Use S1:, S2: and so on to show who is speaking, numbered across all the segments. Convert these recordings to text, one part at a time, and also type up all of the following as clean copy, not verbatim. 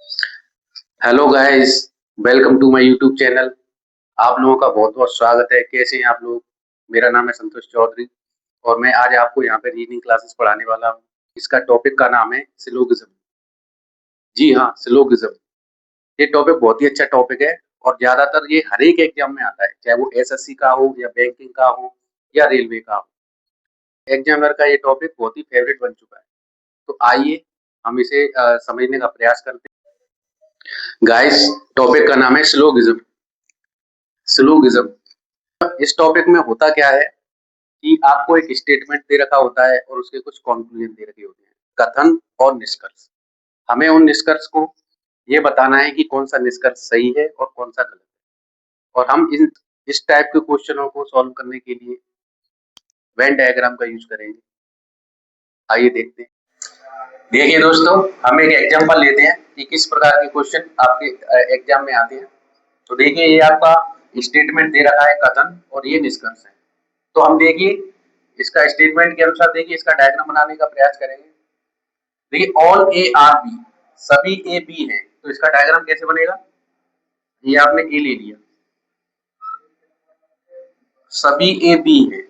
S1: Hello guys, welcome to my YouTube channel. आप लोगों का बहुत बहुत स्वागत है। कैसे हैं आप लोग? मेरा नाम है संतोष चौधरी और मैं आज आपको यहाँ पे रीडिंग क्लासेस पढ़ाने वाला हूँ। इसका टॉपिक का नाम है सिलोगिज्म। जी हाँ, सिलोगिज्म। ये टॉपिक बहुत ही अच्छा टॉपिक है और ज्यादातर ये हर एक एग्जाम में आता है, चाहे वो एसएससी का हो या बैंकिंग का हो या रेलवे का हो। एग्जामिनर का ये टॉपिक बहुत ही फेवरेट बन चुका है। तो आइए हम इसे समझने का प्रयास करते हैं। गाइस, टॉपिक का नाम है सिलोगिज्म। सिलोगिज्म इस टॉपिक में होता क्या है कि आपको एक स्टेटमेंट दे रखा होता है और उसके कुछ कंक्लूजन दे रखे होते हैं, कथन और निष्कर्ष। हमें उन निष्कर्ष को ये बताना है कि कौन सा निष्कर्ष सही है और कौन सा गलत है। और हम इस टाइप के क्वेश्चनों को सॉल्व करने के लिए वेन डायग्राम का यूज करेंगे। आइए देखते हैं। देखिए दोस्तों, हम एक एग्जांपल लेते हैं कि किस प्रकार के क्वेश्चन आपके एग्जाम में आते हैं। तो देखिए, ये आपका स्टेटमेंट दे रखा है, कथन, और ये निष्कर्ष है। तो हम देखिए इसका स्टेटमेंट के अनुसार देखिए इसका डायग्राम बनाने का प्रयास करेंगे। देखिए, ऑल ए आर बी, सभी ए बी है, तो इसका डायग्राम कैसे बनेगा? ये आपने ए ले लिया, सभी ए बी है,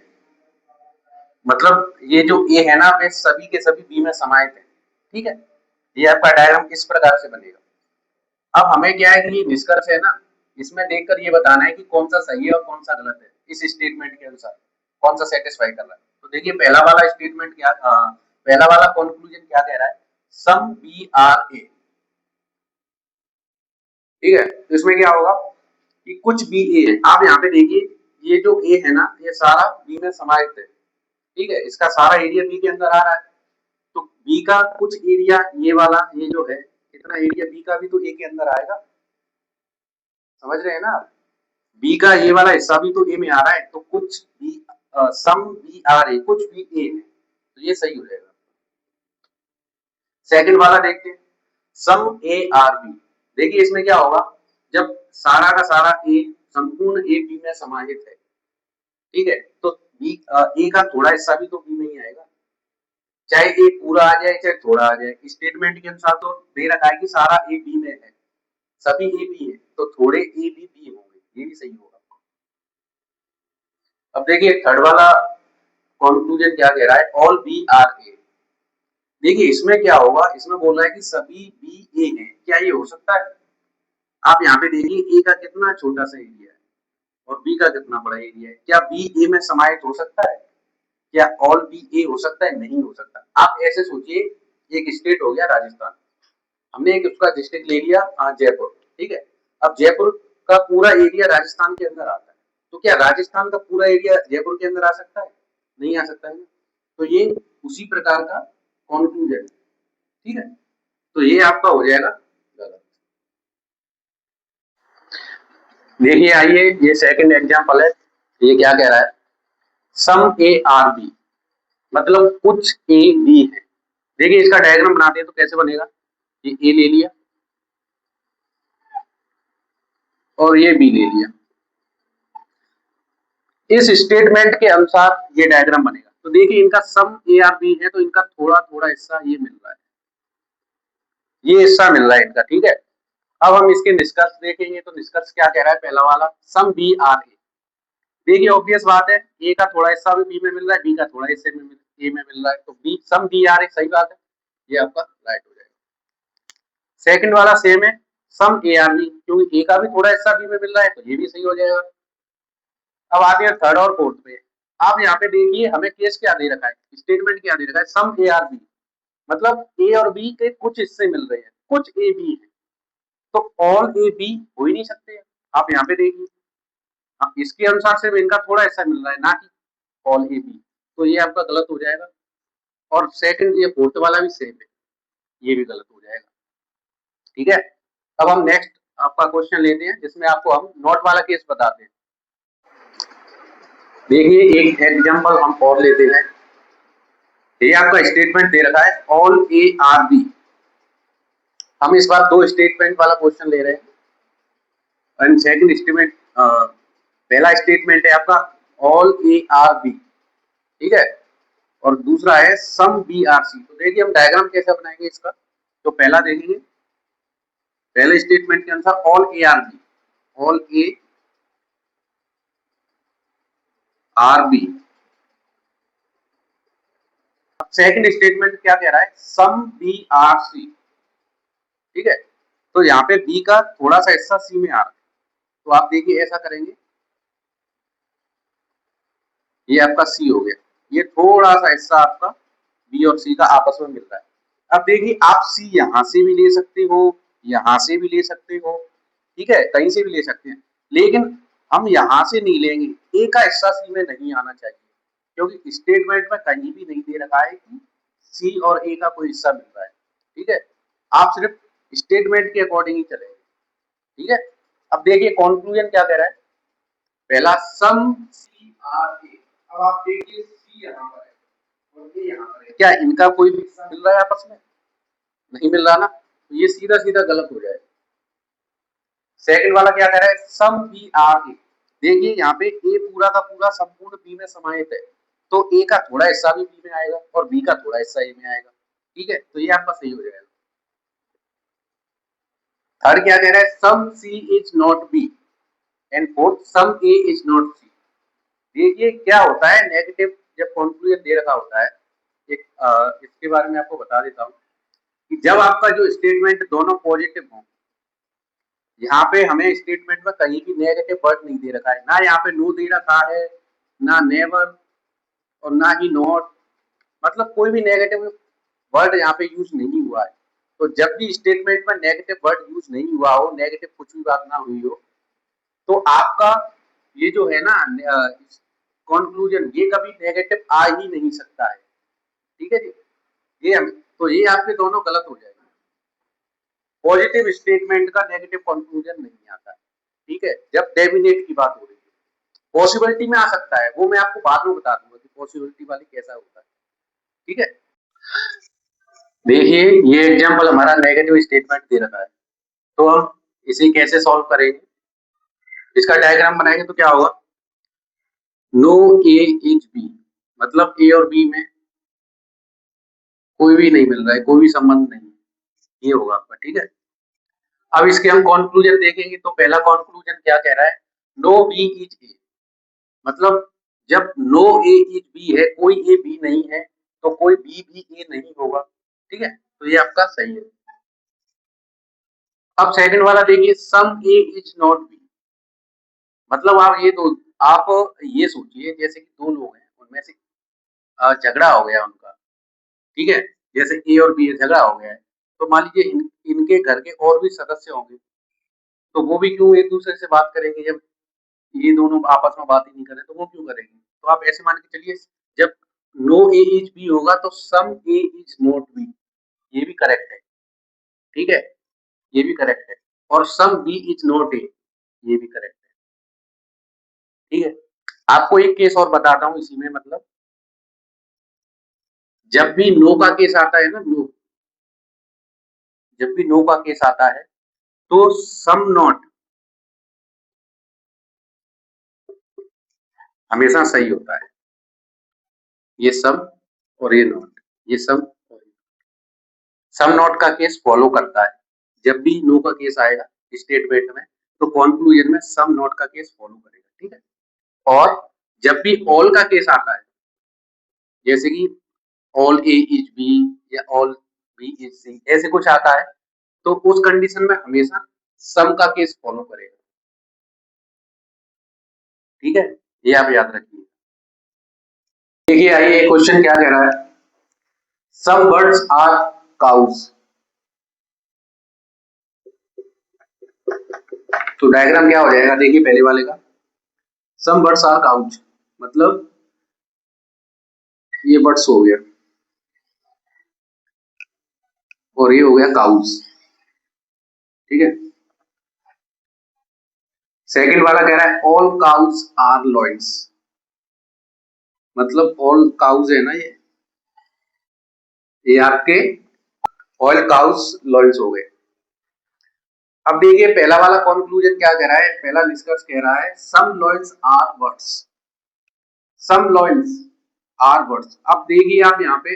S1: मतलब ये जो ए है ना, वे सभी के सभी बी में समाहित है। ठीक है, ये आपका डायग्राम इस प्रकार से बनेगा। अब हमें क्या है कि ये निष्कर्ष है ना, इसमें देखकर ये बताना है कि कौन सा सही है और कौन सा गलत है। इस स्टेटमेंट के अनुसार कौन सा सेटिस्फाई कर रहा है। तो देखिए, पहला वाला स्टेटमेंट क्या, पहला वाला कंक्लूजन क्या कह रहा है? सम बी आर ए। ठीक है, तो इसमें क्या होगा कि कुछ बी ए है। आप यहाँ पे देखिए, ये जो ए है ना, ये सारा बी में समाहित है। ठीक है, इसका सारा एरिया बी के अंदर आ रहा है। तो बी का कुछ एरिया, ये वाला, ये जो है, इतना एरिया बी का भी तो ए के अंदर आएगा। समझ रहे हैं ना? बी का ये वाला हिस्सा भी तो ए में आ रहा है। तो कुछ B, some B R A, कुछ बी ए है, तो ये सही हो जाएगा। सेकंड वाला देखते हैं, सम ए आर बी। देखिए इसमें क्या होगा, जब सारा का सारा ए, संपूर्ण ए बी में समाहित है। ठीक है, तो बी, ए का थोड़ा हिस्सा भी तो बी में ही आएगा, चाहे ए पूरा आ जाए चाहे थोड़ा आ जाए। स्टेटमेंट के अनुसार तो दे रखा है कि सारा ए बी में है, सभी ए बी है, तो थोड़े ए भी बी होंगे, ये भी सही होगा। अब देखिए थर्ड वाला कंक्लूजन क्या कह रहा है, ऑल बी आर ए। देखिए इसमें क्या होगा, इसमें बोल रहा है कि सभी बी ए हैं। क्या ये हो सकता है? आप यहाँ पे देखिए, ए का कितना छोटा सा एरिया है और बी का कितना बड़ा एरिया है। क्या बी ए में समाहित हो सकता है? क्या ऑल बी ए हो सकता है? नहीं हो सकता। आप ऐसे सोचिए, एक स्टेट हो गया राजस्थान, हमने एक उसका डिस्ट्रिक्ट ले लिया, जयपुर। ठीक है, अब जयपुर का पूरा एरिया राजस्थान के अंदर आता है। तो क्या राजस्थान का पूरा एरिया जयपुर के अंदर आ सकता है? नहीं आ सकता है। तो ये उसी प्रकार का कॉन्क्लूजन है। ठीक है, तो ये आपका हो जाएगा गलत। देखिए आइए, ये सेकंड एग्जांपल है। ये क्या कह रहा है, सम ए आर बी, मतलब कुछ ए बी है। देखिए इसका डायग्राम बनाते हैं तो कैसे बनेगा। ये ए ले लिया और ये बी ले लिया। इस स्टेटमेंट के अनुसार ये डायग्राम बनेगा। तो देखिए इनका सम ए आर बी है, तो इनका थोड़ा थोड़ा हिस्सा ये मिल रहा है, ये हिस्सा मिल रहा है इनका। ठीक है, अब हम इसके निष्कर्ष देखेंगे। तो निष्कर्ष क्या कह रहा है, पहला वाला, सम बी आर ए। देखिए ऑब्वियस बात है, ए का थोड़ा हिस्सा भी बी में मिल रहा है, बी का थोड़ा हिस्से में ए में मिल रहा है, तो B, some B R A सही बात है, ये आपका राइट हो जाएगा। सेकंड वाला सेम है, सम ए आर बी, क्योंकि ए का भी थोड़ा हिस्सा बी में मिल रहा है, तो ये भी सही हो जाएगा। अब आते हैं थर्ड और फोर्थ पे। आप यहाँ पे देखिए, हमें केस क्या दे रखा है, स्टेटमेंट क्या दे रखा है, सम ए आर बी, मतलब ए और बी के कुछ हिस्से मिल रहे हैं, कुछ ए बी है। तो ऑल ए बी हो ही नहीं सकते। आप यहाँ पे देखिए, इसके अनुसार सिर्फ इनका थोड़ा हिस्सा मिल रहा है, ना कि ऑल ए बी, तो ये आपका गलत हो जाएगा। और सेकंड, ये फोर्थ वाला भी सेम है, ये भी गलत हो जाएगा। ठीक है, अब हम नेक्स्ट आपका क्वेश्चन लेते हैं, जिसमें आपको हम नॉट वाला केस बताते हैं। देखिए एक एग्जांपल हम और लेते हैं। ये आपका स्टेटमेंट दे रखा है, ऑल ए आर बी। हम इस बार दो स्टेटमेंट वाला क्वेश्चन ले रहे हैं। एंड सेकंड स्टेटमेंट, पहला स्टेटमेंट है आपका ऑल ए आर बी। ठीक है, और दूसरा है सम बी आर सी। तो देखिए हम डायग्राम कैसे बनाएंगे इसका। तो पहला देखेंगे, पहले स्टेटमेंट के अनुसार all A are B, all A are B. Second statement क्या कह रहा है, सम बी आर सी, ठीक है। तो यहाँ पे बी का थोड़ा सा हिस्सा सी में आ रहा है, तो आप देखिए ऐसा करेंगे, ये आपका सी हो गया, ये थोड़ा सा हिस्सा आपका बी और सी का आपस में मिल रहा है। अब देखिए आप सी यहां से भी ले सकते हो, यहां से भी ले सकते हो, ठीक है, कहीं से भी ले सकते हैं, लेकिन हम यहां से नहीं लेंगे, ए का हिस्सा सी में नहीं आना चाहिए, क्योंकि स्टेटमेंट में कहीं भी नहीं दे रखा है कि सी और ए का कोई हिस्सा मिल रहा है, ठीक है। आप सिर्फ स्टेटमेंट के अकॉर्डिंग ही चलेंगे, ठीक है। अब देखिए कंक्लूजन क्या कह रहा है, पहला सम सी आर ए। अब आप देखिए सी यहाँ पर है और ये यहाँ पर है, क्या इनका कोई भी हिस्सा मिल रहा है आपस में, नहीं मिल रहा ना, तो ये सीधा सीधा गलत हो जाएगा। सेकंड वाला क्या कह रहा है, सम बी आर ए। देखिए यहाँ पे ए पूरा का पूरा संपूर्ण बी में समाहित है, तो ए का थोड़ा हिस्सा भी बी में आएगा और बी का थोड़ा हिस्सा ए में आएगा, ठीक है, तो ये आपका सही हो जाएगा। थर्ड क्या कह रहा है, some C is not B, and fourth some A is not C. देखिए क्या होता है, नेगेटिव जब कंक्लूजन दे रखा होता है, एक इसके बारे में आपको बता देता हूँ कि जब आपका जो स्टेटमेंट दोनों पॉजिटिव हो, यहाँ पे हमें स्टेटमेंट में कहीं भी नेगेटिव वर्ड नहीं दे रखा है, ना यहाँ पे नो दे रखा है, ना नेवर, और ना ही नॉट, मतलब कोई भी नेगेटिव वर्ड यहाँ पे यूज नहीं हुआ है। तो जब भी स्टेटमेंट में नेगेटिव वर्ड यूज नहीं हुआ हो, नेगेटिव कुछ भी बात ना हुई हो, तो आपका ये जो है ना कंक्लूजन, ये कभी नेगेटिव आ ही नहीं सकता है, ठीक है जी। तो ये आपके दोनों गलत हो जाएगा, पॉजिटिव स्टेटमेंट का नेगेटिव कंक्लूजन नहीं आता है, ठीक है, जब डेफिनेट की बात हो रही है। पॉसिबिलिटी में आ सकता है, वो मैं आपको बाद में बता दूंगा कि पॉसिबिलिटी वाली कैसा होता है, ठीक है। देखिए ये एग्जांपल हमारा नेगेटिव स्टेटमेंट दे रखा है, तो हम इसे कैसे सॉल्व करेंगे, इसका डायग्राम बनाएंगे तो क्या होगा, नो ए इज बी, मतलब ए और बी में कोई भी नहीं मिल रहा है, कोई भी संबंध नहीं, ये होगा आपका, ठीक है। अब इसके हम कंक्लूजन देखेंगे, तो पहला कंक्लूजन क्या कह रहा है, नो बी इज ए, मतलब जब नो ए इज बी है, कोई ए बी नहीं है, तो कोई बी भी ए नहीं होगा, ठीक है, तो ये आपका सही है। अब सेकंड वाला देखिए, सम ए इज नॉट बी, मतलब आप ये सोचिए जैसे कि दो लोग हैं, उनमें से झगड़ा हो गया उनका, ठीक है, जैसे ए और बी झगड़ा हो गया है, तो मान लीजिए इनके घर के और भी सदस्य होंगे, तो वो भी क्यों एक दूसरे से बात करेंगे, जब ये दोनों आपस में बात ही नहीं करें तो वो क्यों करेंगे, तो आप ऐसे मान के चलिए, जब नो ए इज बी होगा तो सम ए इज नॉट बी, ये भी करेक्ट है, ठीक है, ये भी करेक्ट है, और some B is not A, ये भी करेक्ट है, ठीक है। आपको एक केस और बताता हूं इसी में, मतलब जब भी नो का केस आता है ना, नो, जब भी नो का केस आता है, तो सम नॉट हमेशा सही होता है, ये सम और ये नॉट, ये सम नॉट का केस फॉलो करता है, जब भी नो का केस आएगा स्टेटमेंट में, तो कंक्लूजन में सम नॉट का केस फॉलो करेगा, ठीक है। और जब भी ऑल का केस आता है, जैसे कि ऑल ए इज बी या ऑल बी इज सी, ऐसे कुछ आता है, तो उस कंडीशन में हमेशा सम का केस फॉलो करेगा, ठीक है, ये आप याद रखिए। देखिए आइए क्वेश्चन क्या कह रहा है, सम बर्ड्स आर काउज, तो डायग्राम क्या हो जाएगा, देखिए पहले वाले का, सम बर्ड्स आर काउज, मतलब ये बर्ड्स हो गया और ये हो गया काउज, ठीक है। सेकंड वाला कह रहा है ऑल काउज आर लॉइंस, मतलब ऑल काउज है ना, ये आपके ऑल काउज लॉइंस हो गए। अब देखिए पहला वाला कंक्लूजन क्या कह रहा है, पहला निष्कर्ष कह रहा है some lions are birds, some lions are birds. अब देखिए आप यहाँ पे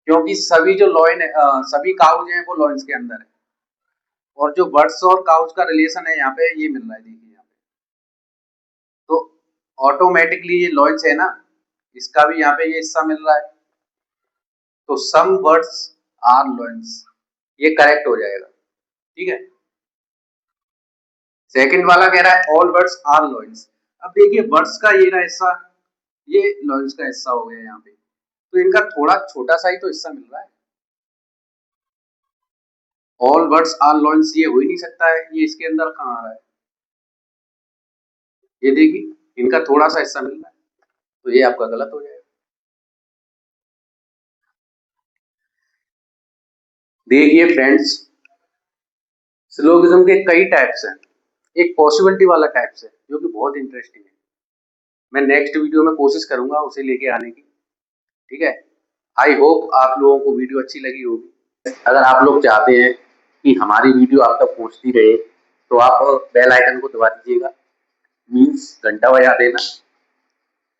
S1: क्योंकि सभी जो लॉइन है, सभी काउज हैं वो लॉइंस के अंदर है, और जो बर्ड्स और काउज का रिलेशन है यहाँ पे ये मिल रहा है, देखिए यहाँ पे। तो ऑटोमेटिकली ये लॉइंस है ना, इसका भी यहाँ पे ये हिस्सा मिल रहा है। तो सम बर्ड्स आर लॉइंस, ये करेक्ट हो जाएगा, ठीक है। सेकंड वाला कह रहा है ऑल बर्ड्स आर लॉइंस। अब देखिए बर्ड्स का ये रहा हिस्सा, ये लॉइंस का हिस्सा हो गया यहाँ पे, तो इनका थोड़ा छोटा सा ही तो हिस्सा मिल रहा है। ऑल बर्ड्स आर लॉइंस ये हो ही नहीं सकता है, ये इसके अंदर कहाँ आ रहा है, ये देखिए इनका थोड़ा सा हिस्सा मिल रहा है, तो ये आपका गलत हो जाएगा। देखिए फ्रेंड्स, सिलोगिज्म के कई टाइप्स हैं, एक पॉसिबिलिटी वाला टाइप्स है जो कि बहुत इंटरेस्टिंग है। मैं नेक्स्ट वीडियो में कोशिश करूंगा उसे लेके आने की, ठीक है। आई होप आप लोगों को वीडियो अच्छी लगी होगी। अगर आप लोग चाहते हैं कि हमारी वीडियो आप तक पहुंचती रहे तो आप बेल आइकन को दबा दीजिएगा, मीन्स घंटा बजा देना।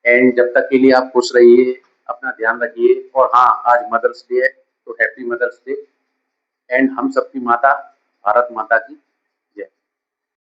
S1: एंड जब तक के लिए आप खुश रहिए, अपना ध्यान रखिए। और हाँ, आज मदर्स डे है तो हैप्पी मदर्स डे। एंड हम सबकी माता भारत माता की